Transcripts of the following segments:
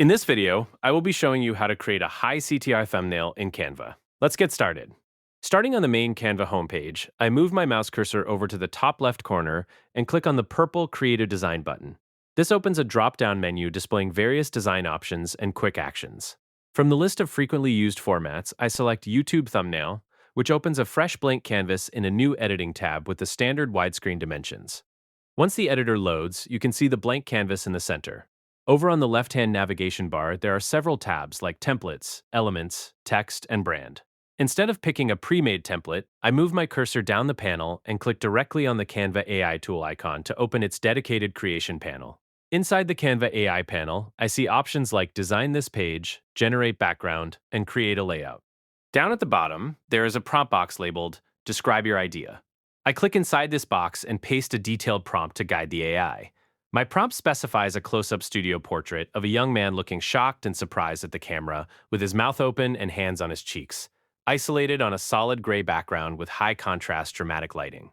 In this video, I will be showing you how to create a high CTR thumbnail in Canva. Let's get started. Starting on the main Canva homepage, I move my mouse cursor over to the top left corner and click on the purple Creative Design button. This opens a drop-down menu displaying various design options and quick actions. From the list of frequently used formats, I select YouTube Thumbnail, which opens a fresh blank canvas in a new editing tab with the standard widescreen dimensions. Once the editor loads, you can see the blank canvas in the center. Over on the left-hand navigation bar, there are several tabs like Templates, Elements, Text, and Brand. Instead of picking a pre-made template, I move my cursor down the panel and click directly on the Canva AI tool icon to open its dedicated creation panel. Inside the Canva AI panel, I see options like Design this page, Generate background, and Create a layout. Down at the bottom, there is a prompt box labeled Describe your idea. I click inside this box and paste a detailed prompt to guide the AI. My prompt specifies a close-up studio portrait of a young man looking shocked and surprised at the camera, with his mouth open and hands on his cheeks, isolated on a solid gray background with high-contrast dramatic lighting.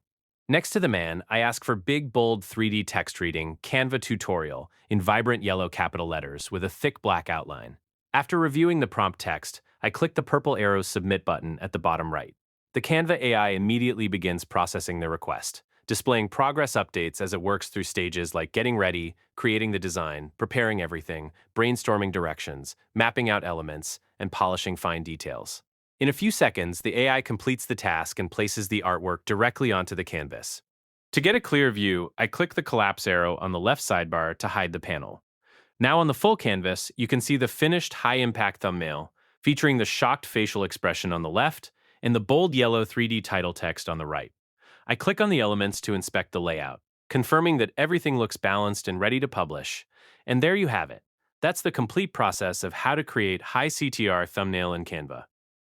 Next to the man, I ask for big, bold 3D text reading Canva tutorial in vibrant yellow capital letters with a thick black outline. After reviewing the prompt text, I click the purple arrow Submit button at the bottom right. The Canva AI immediately begins processing the request, displaying progress updates as it works through stages like getting ready, creating the design, preparing everything, brainstorming directions, mapping out elements, and polishing fine details. In a few seconds, the AI completes the task and places the artwork directly onto the canvas. To get a clear view, I click the collapse arrow on the left sidebar to hide the panel. Now on the full canvas, you can see the finished high-impact thumbnail, featuring the shocked facial expression on the left and the bold yellow 3D title text on the right. I click on the elements to inspect the layout, confirming that everything looks balanced and ready to publish. And there you have it. That's the complete process of how to create high CTR thumbnail in Canva.